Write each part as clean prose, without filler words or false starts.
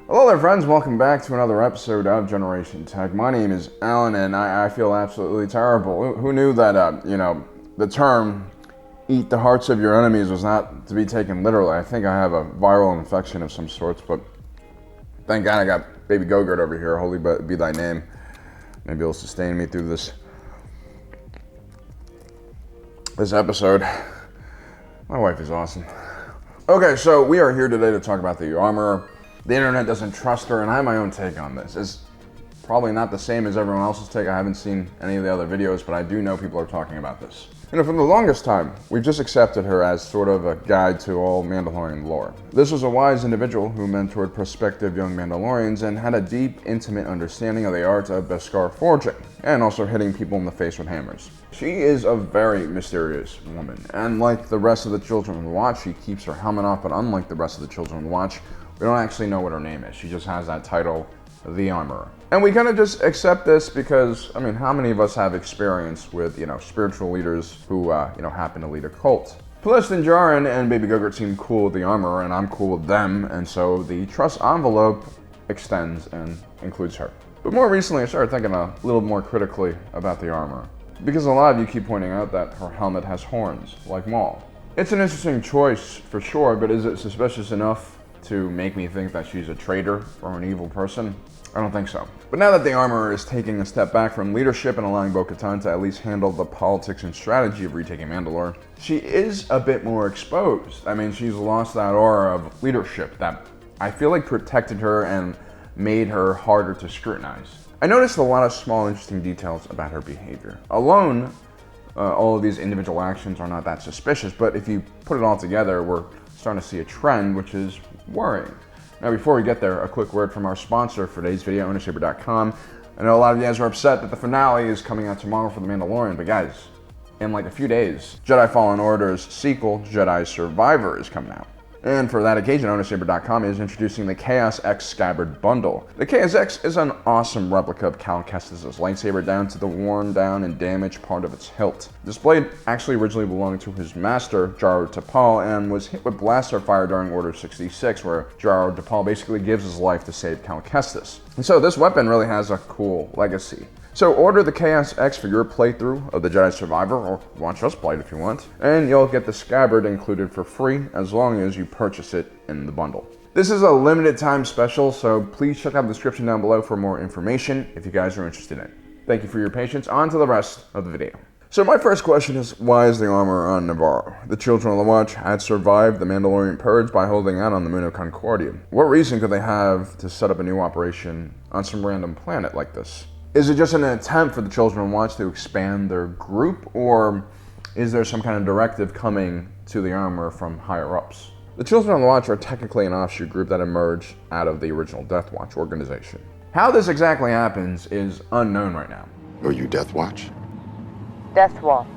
Hello there friends, welcome back to another episode of Generation Tech. My name is Alan and I feel absolutely terrible. Who knew that, the term eat the hearts of your enemies was not to be taken literally. I think I have a viral infection of some sorts, but thank God I got baby Go-Gurt over here. Holy be thy name. Maybe it'll sustain me through this episode. My wife is awesome. Okay, so we are here today to talk about the Armorer. The internet doesn't trust her, and I have my own take on this. It's probably not the same as everyone else's take. I haven't seen any of the other videos, but I do know people are talking about this. For the longest time, we've just accepted her as sort of a guide to all Mandalorian lore. This was a wise individual who mentored prospective young Mandalorians and had a deep, intimate understanding of the art of Beskar forging, and also hitting people in the face with hammers. She is a very mysterious woman, and like the rest of the Children of the Watch, she keeps her helmet off, but unlike the rest of the Children of the Watch, we don't actually know what her name is. She just has that title, the Armorer. And we kind of just accept this because, how many of us have experience with, spiritual leaders who, happen to lead a cult? Plus, Din Djarin and Baby Go-Gurt seem cool with the Armorer, and I'm cool with them, and so the trust envelope extends and includes her. But more recently, I started thinking a little more critically about the Armorer, because a lot of you keep pointing out that her helmet has horns, like Maul. It's an interesting choice, for sure, but is it suspicious enough to make me think that she's a traitor or an evil person? I don't think so. But now that the Armorer is taking a step back from leadership and allowing Bo-Katan to at least handle the politics and strategy of retaking Mandalore, she is a bit more exposed. She's lost that aura of leadership that I feel like protected her and made her harder to scrutinize. I noticed a lot of small interesting details about her behavior. Alone, all of these individual actions are not that suspicious, but if you put it all together, we're starting to see a trend, which is worrying. Now, before we get there, a quick word from our sponsor for today's video, Scabbard.com. I know a lot of you guys are upset that the finale is coming out tomorrow for The Mandalorian, but guys, in like a few days, Jedi Fallen Order's sequel, Jedi Survivor, is coming out. And for that occasion, Scabbard.com is introducing the Chaos X Scabbard bundle. The Chaos X is an awesome replica of Cal Kestis' lightsaber down to the worn down and damaged part of its hilt. This blade actually originally belonged to his master, Jaro Tapal, and was hit with blaster fire during Order 66, where Jaro Tapal basically gives his life to save Cal Kestis. And so this weapon really has a cool legacy. So order the Chaos X for your playthrough of the Jedi Survivor, or watch us play it if you want, and you'll get the Scabbard included for free as long as you purchase it in the bundle. This is a limited time special, so please check out the description down below for more information if you guys are interested in it. Thank you for your patience. On to the rest of the video. So my first question is, why is the Armorer on Navarro? The Children of the Watch had survived the Mandalorian purge by holding out on the moon of Concordia. What reason could they have to set up a new operation on some random planet like this? Is it just an attempt for the Children of the Watch to expand their group, or is there some kind of directive coming to the Armorer from higher ups? The Children of the Watch are technically an offshoot group that emerged out of the original Death Watch organization. How this exactly happens is unknown right now. Are you Death Watch? Death Watch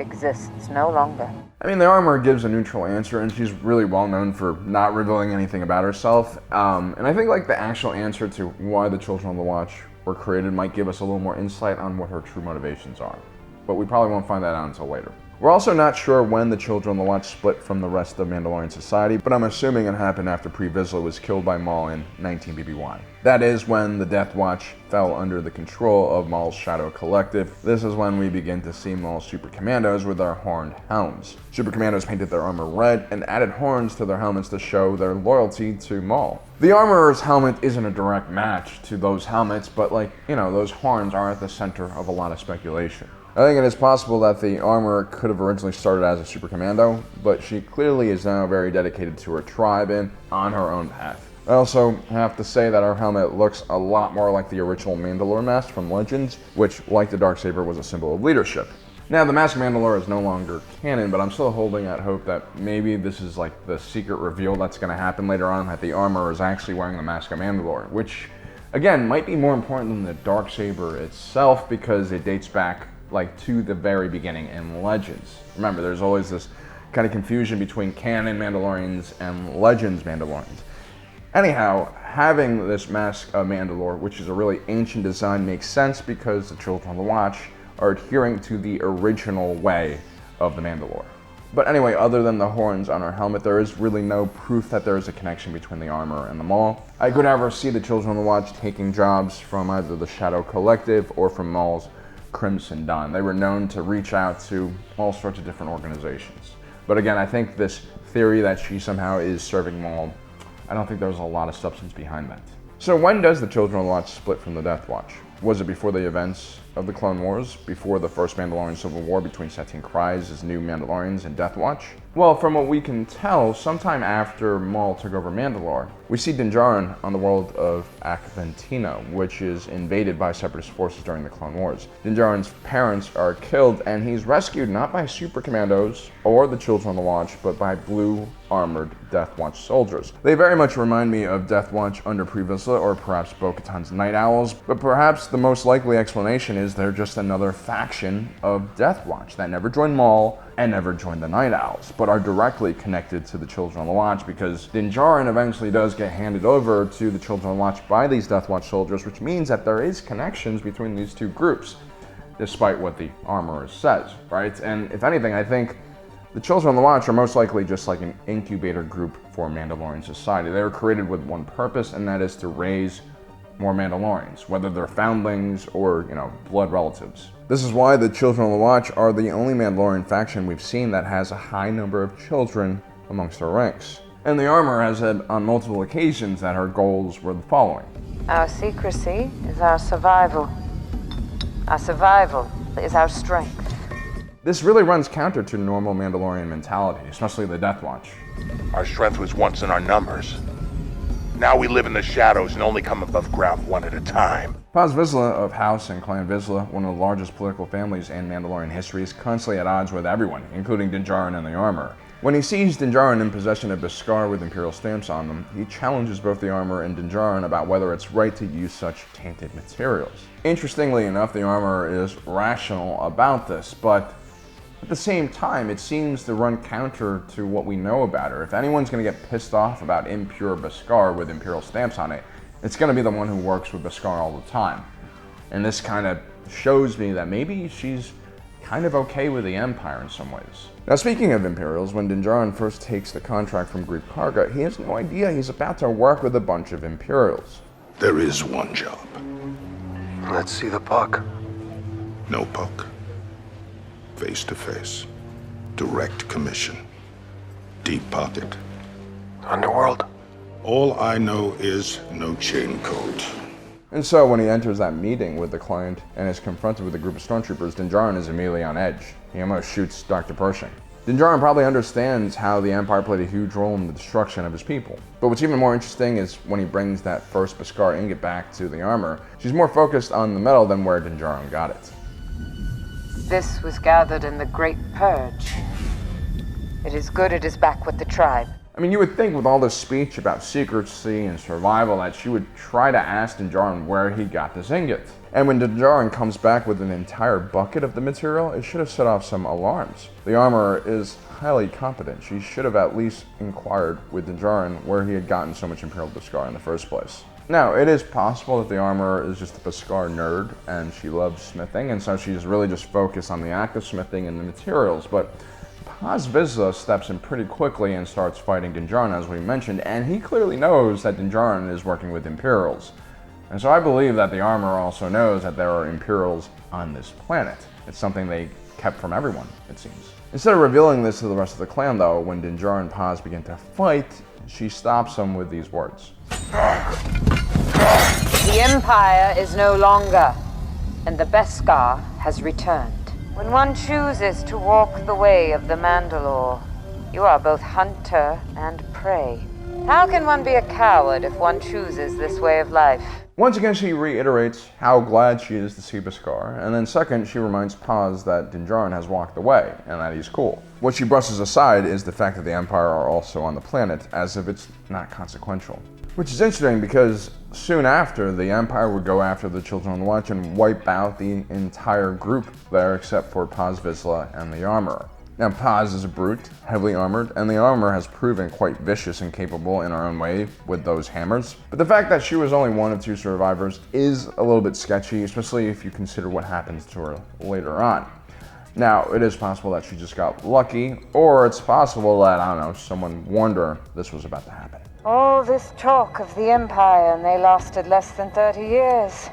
exists no longer. The Armorer gives a neutral answer, and she's really well known for not revealing anything about herself. And I think the actual answer to why the Children of the Watch were created might give us a little more insight on what her true motivations are. But we probably won't find that out until later. We're also not sure when the Children of the Watch split from the rest of Mandalorian society, but I'm assuming it happened after Pre Vizsla was killed by Maul in 19 BBY. That is when the Death Watch fell under the control of Maul's Shadow Collective. This is when we begin to see Maul's Super Commandos with their horned helms. Super Commandos painted their armor red and added horns to their helmets to show their loyalty to Maul. The Armorer's helmet isn't a direct match to those helmets, but those horns are at the center of a lot of speculation. I think it is possible that the Armorer could have originally started as a Super Commando, but she clearly is now very dedicated to her tribe and on her own path. I also have to say that her helmet looks a lot more like the original Mandalore mask from Legends, which, like the Darksaber, was a symbol of leadership. Now, the Mask of Mandalore is no longer canon, but I'm still holding out hope that maybe this is the secret reveal that's going to happen later on, that the Armorer is actually wearing the Mask of Mandalore, which, again, might be more important than the Darksaber itself because it dates back to the very beginning in Legends. Remember, there's always this kind of confusion between canon Mandalorians and Legends Mandalorians. Anyhow, having this Mask of Mandalore, which is a really ancient design, makes sense because the Children of the Watch are adhering to the original way of the Mandalore. But anyway, other than the horns on her helmet, there is really no proof that there is a connection between the armor and the Maul. I could never see the Children of the Watch taking jobs from either the Shadow Collective or from Maul's Crimson Dawn. They were known to reach out to all sorts of different organizations. But again, I think this theory that she somehow is serving Maul, I don't think there's a lot of substance behind that. So when does the Children of the Watch split from the Death Watch? Was it before the events of the Clone Wars, before the first Mandalorian Civil War between Satine Kryze' new Mandalorians and Death Watch? Well, from what we can tell, sometime after Maul took over Mandalore, we see Din Djarin on the world of Akventina, which is invaded by Separatist forces during the Clone Wars. Din Djarin's parents are killed, and he's rescued not by Super Commandos or the Children of the Watch, but by blue armored Death Watch soldiers. They very much remind me of Death Watch under Pre Vizsla, or perhaps Bo-Katan's Night Owls, but perhaps the most likely explanation is they're just another faction of Death Watch that never joined Maul and never joined the Night Owls, but are directly connected to the Children of the Watch, because Din Djarin eventually does get handed over to the Children of the Watch by these Death Watch soldiers, which means that there is connections between these two groups, despite what the armorer says, right? And if anything, I think the Children of the Watch are most likely just like an incubator group for Mandalorian society. They were created with one purpose, and that is to raise more Mandalorians, whether they're foundlings or, blood relatives. This is why the Children of the Watch are the only Mandalorian faction we've seen that has a high number of children amongst their ranks. And the armor has said on multiple occasions that her goals were the following. Our secrecy is our survival. Our survival is our strength. This really runs counter to normal Mandalorian mentality, especially the Death Watch. Our strength was once in our numbers. Now we live in the shadows and only come above ground one at a time. Paz Vizsla of House and Clan Vizsla, one of the largest political families in Mandalorian history, is constantly at odds with everyone, including Din Djarin and the armor. When he sees Din Djarin in possession of Beskar with Imperial stamps on them, he challenges both the armor and Din Djarin about whether it's right to use such tainted materials. Interestingly enough, the armor is rational about this, but at the same time, it seems to run counter to what we know about her. If anyone's going to get pissed off about impure Beskar with Imperial stamps on it, it's going to be the one who works with Beskar all the time. And this kind of shows me that maybe she's kind of okay with the Empire in some ways. Now, speaking of Imperials, when Din Djarin first takes the contract from Greef Karga, he has no idea he's about to work with a bunch of Imperials. There is one job. Let's see the puck. No puck. Face to face. Direct commission. Deep pocket. Underworld. All I know is no chain code. And so when he enters that meeting with the client and is confronted with a group of stormtroopers, Din Djarin is immediately on edge. He almost shoots Dr. Pershing. Din Djarin probably understands how the Empire played a huge role in the destruction of his people. But what's even more interesting is when he brings that first Beskar ingot back to the armor, she's more focused on the metal than where Din Djarin got it. This was gathered in the Great Purge. It is good it is back with the tribe. I mean, you would think with all this speech about secrecy and survival that she would try to ask Din Djarin where he got this ingot. And when Din Djarin comes back with an entire bucket of the material, it should have set off some alarms. The armorer is highly competent. She should have at least inquired with Din Djarin where he had gotten so much Imperial Beskar in the first place. Now, it is possible that the armorer is just a Beskar nerd and she loves smithing, and so she's really just focused on the act of smithing and the materials, but Paz Vizsla steps in pretty quickly and starts fighting Din Djarin, as we mentioned, and he clearly knows that Din Djarin is working with Imperials. And so I believe that the armorer also knows that there are Imperials on this planet. It's something they kept from everyone, it seems. Instead of revealing this to the rest of the clan, though, when Din Djarin and Paz begin to fight, she stops them with these words. The Empire is no longer, and the Beskar has returned. When one chooses to walk the way of the Mandalore, you are both hunter and prey. How can one be a coward if one chooses this way of life? Once again, she reiterates how glad she is to see Beskar, and then second, she reminds Paz that Din Djarin has walked away, and that he's cool. What she brushes aside is the fact that the Empire are also on the planet, as if it's not consequential. Which is interesting because soon after, the Empire would go after the Children of the Watch and wipe out the entire group there except for Paz Vizsla and the armorer. Now, Paz is a brute, heavily armored, and the armorer has proven quite vicious and capable in her own way with those hammers. But the fact that she was only one of two survivors is a little bit sketchy, especially if you consider what happens to her later on. Now, it is possible that she just got lucky, or it's possible that, I don't know, someone warned her this was about to happen. All this talk of the Empire, and they lasted less than 30 years.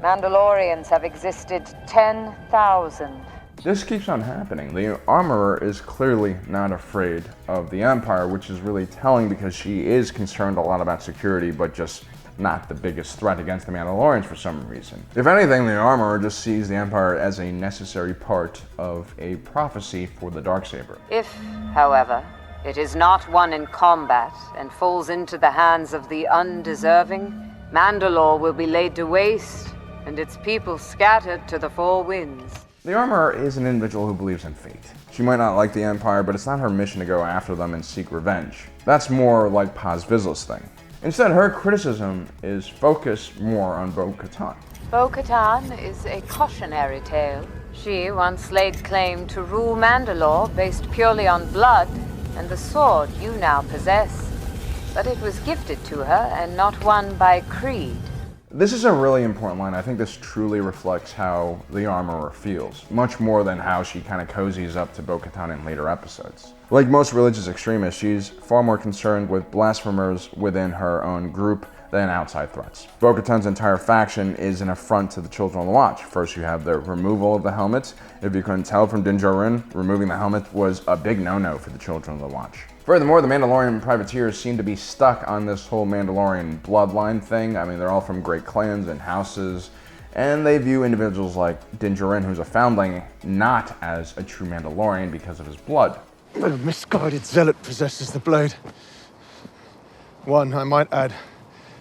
Mandalorians have existed 10,000. This keeps on happening. The Armorer is clearly not afraid of the Empire, which is really telling because she is concerned a lot about security, but just not the biggest threat against the Mandalorians for some reason. If anything, the Armorer just sees the Empire as a necessary part of a prophecy for the Darksaber. If, however, it is not won in combat and falls into the hands of the undeserving, Mandalore will be laid to waste and its people scattered to the four winds. The Armorer is an individual who believes in fate. She might not like the Empire, but it's not her mission to go after them and seek revenge. That's more like Paz Vizsla's thing. Instead, her criticism is focused more on Bo-Katan. Bo-Katan is a cautionary tale. She once laid claim to rule Mandalore based purely on blood and the sword you now possess. But it was gifted to her and not won by creed. This is a really important line. I think this truly reflects how the Armorer feels, much more than how she kind of cozies up to Bo-Katan in later episodes. Like most religious extremists, she's far more concerned with blasphemers within her own group than outside threats. Bo-Katan's entire faction is an affront to the Children of the Watch. First, you have the removal of the helmets. If you couldn't tell from Din Djarin, removing the helmet was a big no-no for the Children of the Watch. Furthermore, the Mandalorian privateers seem to be stuck on this whole Mandalorian bloodline thing. I mean, they're all from great clans and houses, and they view individuals like Din Djarin, who's a foundling, not as a true Mandalorian because of his blood. A misguided zealot possesses the blade. One, I might add,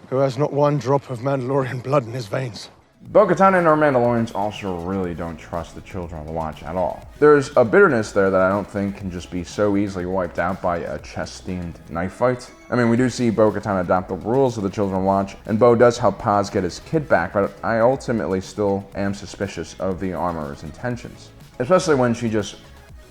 who has not one drop of Mandalorian blood in his veins. Bo-Katan and her Mandalorians also really don't trust the Children of the Watch at all. There's a bitterness there that I don't think can just be so easily wiped out by a chess-themed knife fight. I mean, we do see Bo-Katan adopt the rules of the Children of the Watch, and Bo does help Paz get his kid back, but I ultimately still am suspicious of the Armorer's intentions. Especially when she just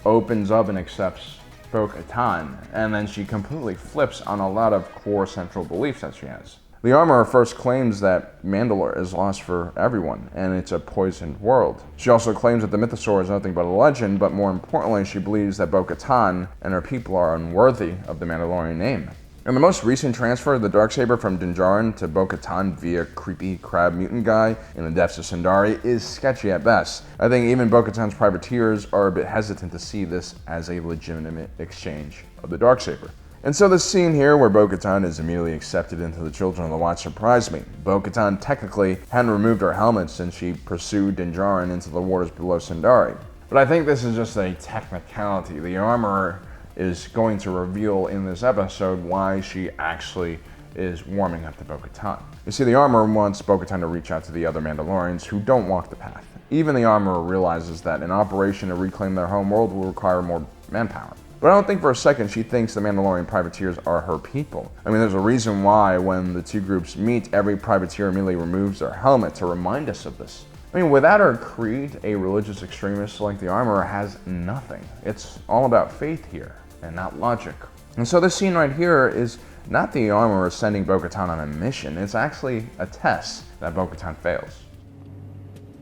opens up and accepts Bo-Katan, and then she completely flips on a lot of core central beliefs that she has. The Armorer first claims that Mandalore is lost for everyone, and it's a poisoned world. She also claims that the Mythosaur is nothing but a legend, but more importantly, she believes that Bo-Katan and her people are unworthy of the Mandalorian name. In the most recent transfer of the Darksaber from Din Djarin to Bo-Katan via creepy crab mutant guy in the depths of Sundari is sketchy at best. I think even Bo-Katan's privateers are a bit hesitant to see this as a legitimate exchange of the Darksaber. And so this scene here where Bo-Katan is immediately accepted into the Children of the Watch surprised me. Bo-Katan technically hadn't removed her helmet since she pursued Din Djarin into the waters below Sundari. But I think this is just a technicality. The Armorer is going to reveal in this episode why she actually is warming up to Bo-Katan. You see, the Armorer wants Bo-Katan to reach out to the other Mandalorians who don't walk the path. Even the Armorer realizes that an operation to reclaim their home world will require more manpower. But I don't think for a second she thinks the Mandalorian privateers are her people. I mean, there's a reason why when the two groups meet, every privateer immediately removes their helmet to remind us of this. I mean, without her creed, a religious extremist like the Armorer has nothing. It's all about faith here, and not logic. And so this scene right here is not the Armorer sending Bo-Katan on a mission, it's actually a test that Bo-Katan fails.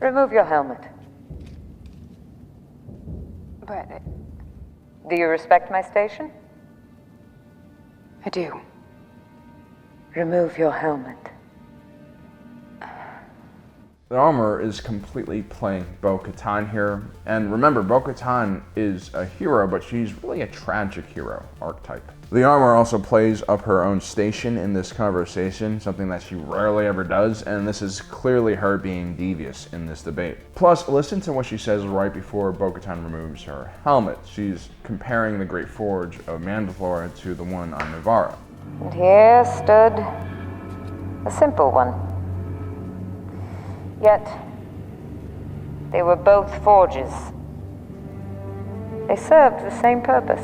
Remove your helmet. But do you respect my station? I do. Remove your helmet. The Armorer is completely playing Bo-Katan here. And remember, Bo-Katan is a hero, but she's really a tragic hero archetype. The Armorer also plays up her own station in this conversation, something that she rarely ever does, and this is clearly her being devious in this debate. Plus, listen to what she says right before Bo-Katan removes her helmet. She's comparing the Great Forge of Mandalore to the one on Nevarro. And here stood a simple one. Yet, they were both forges. They served the same purpose.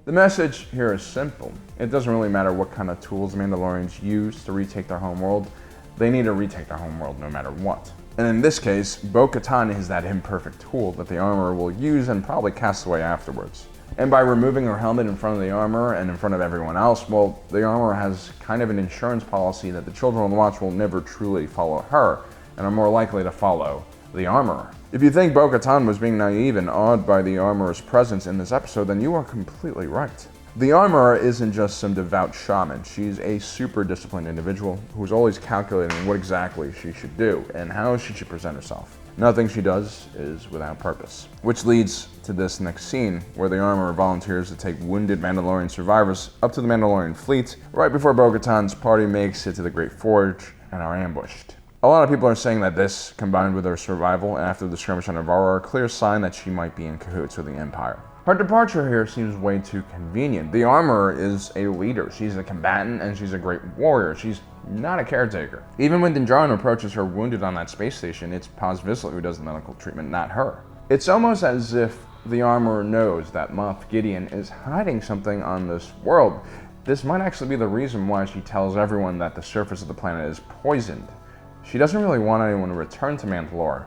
The message here is simple. It doesn't really matter what kind of tools the Mandalorians use to retake their homeworld. They need to retake their homeworld no matter what. And in this case, Bo-Katan is that imperfect tool that the Armorer will use and probably cast away afterwards. And by removing her helmet in front of the Armorer and in front of everyone else, well, the Armorer has kind of an insurance policy that the Children of the Watch will never truly follow her, and are more likely to follow the Armorer. If you think Bo-Katan was being naive and awed by the Armorer's presence in this episode, then you are completely right. The Armorer isn't just some devout shaman. She's a super disciplined individual who's always calculating what exactly she should do and how she should present herself. Nothing she does is without purpose. Which leads to this next scene, where the Armorer volunteers to take wounded Mandalorian survivors up to the Mandalorian fleet right before Bo-Katan's party makes it to the Great Forge and are ambushed. A lot of people are saying that this, combined with her survival after the skirmish on Navarro, are a clear sign that she might be in cahoots with the Empire. Her departure here seems way too convenient. The Armorer is a leader. She's a combatant and she's a great warrior. She's not a caretaker. Even when Din Djarin approaches her wounded on that space station, it's Paz Vizsla who does the medical treatment, not her. It's almost as if the Armorer knows that Moff Gideon is hiding something on this world. This might actually be the reason why she tells everyone that the surface of the planet is poisoned. She doesn't really want anyone to return to Mandalore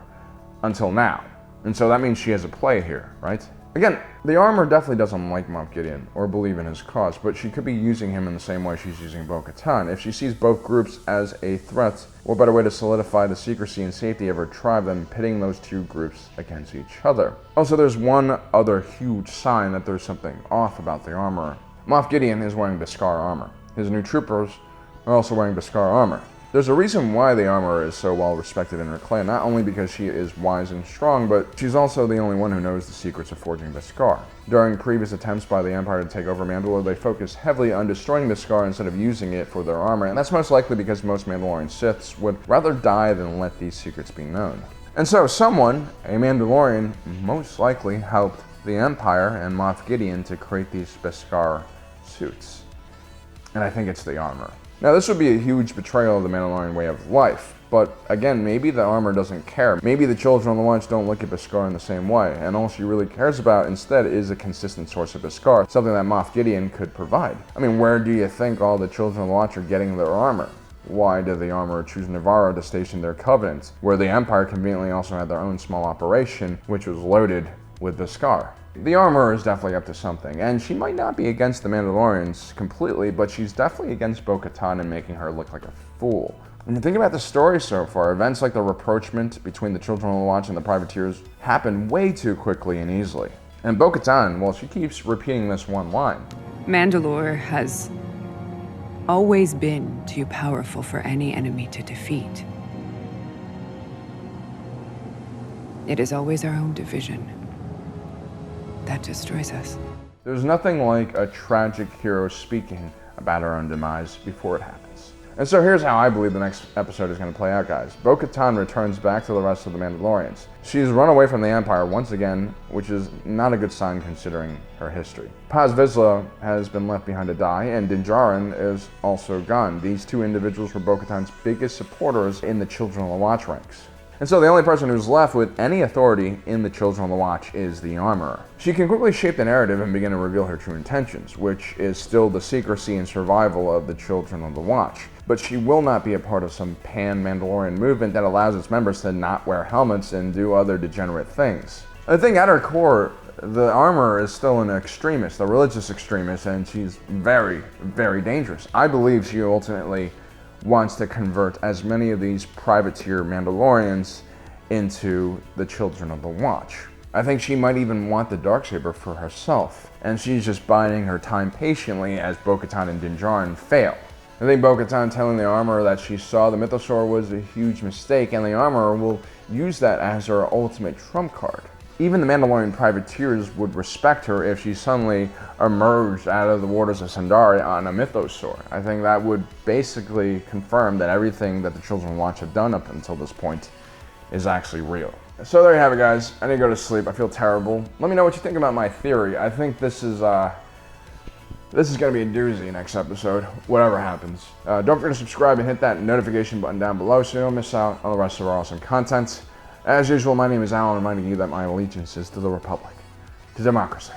until now. And so that means she has a play here, right? Again, the Armorer definitely doesn't like Moff Gideon or believe in his cause, but she could be using him in the same way she's using Bo-Katan. If she sees both groups as a threat, what better way to solidify the secrecy and safety of her tribe than pitting those two groups against each other? Also, there's one other huge sign that there's something off about the Armorer. Moff Gideon is wearing Beskar armor. His new troopers are also wearing Beskar armor. There's a reason why the Armorer is so well respected in her clan, not only because she is wise and strong, but she's also the only one who knows the secrets of forging Beskar. During previous attempts by the Empire to take over Mandalore, they focused heavily on destroying Beskar instead of using it for their armor, and that's most likely because most Mandalorian Siths would rather die than let these secrets be known. And so someone, a Mandalorian, most likely helped the Empire and Moff Gideon to create these Beskar suits. And I think it's the Armorer. Now, this would be a huge betrayal of the Mandalorian way of life, but again, maybe the Armorer doesn't care. Maybe the Children of the Watch don't look at Beskar in the same way, and all she really cares about instead is a consistent source of Beskar, something that Moff Gideon could provide. I mean, where do you think all the Children of the Watch are getting their armor? Why did the Armorer choose Navarro to station their Covenant, where the Empire conveniently also had their own small operation, which was loaded with Beskar? The Armorer is definitely up to something, and she might not be against the Mandalorians completely, but she's definitely against Bo-Katan and making her look like a fool. When you think about the story so far, events like the rapprochement between the Children of the Watch and the Privateers happen way too quickly and easily. And Bo-Katan, well, she keeps repeating this one line. Mandalore has always been too powerful for any enemy to defeat. It is always our own division that destroys us. There's nothing like a tragic hero speaking about her own demise before it happens. And so here's how I believe the next episode is going to play out, guys. Bo-Katan returns back to the rest of the Mandalorians. She's run away from the Empire once again, which is not a good sign considering her history. Paz Vizsla has been left behind to die, and Din Djarin is also gone. These two individuals were Bo-Katan's biggest supporters in the Children of the Watch ranks. And so the only person who's left with any authority in the Children of the Watch is the Armorer. She can quickly shape the narrative and begin to reveal her true intentions, which is still the secrecy and survival of the Children of the Watch. But she will not be a part of some pan-Mandalorian movement that allows its members to not wear helmets and do other degenerate things. I think at her core, the Armorer is still an extremist, a religious extremist, and she's very, very dangerous. I believe she ultimately wants to convert as many of these privateer Mandalorians into the Children of the Watch. I think she might even want the Darksaber for herself, and she's just biding her time patiently as Bo-Katan and Din Djarin fail. I think Bo-Katan telling the Armorer that she saw the Mythosaur was a huge mistake, and the Armorer will use that as her ultimate trump card. Even the Mandalorian privateers would respect her if she suddenly emerged out of the waters of Sundari on a Mythosaur. I think that would basically confirm that everything that the Children of the Watch have done up until this point is actually real. So there you have it, guys. I need to go to sleep. I feel terrible. Let me know what you think about my theory. I think this is going to be a doozy next episode, whatever happens. Don't forget to subscribe and hit that notification button down below so you don't miss out on the rest of our awesome content. As usual, my name is Alan, reminding you that my allegiance is to the Republic, to democracy,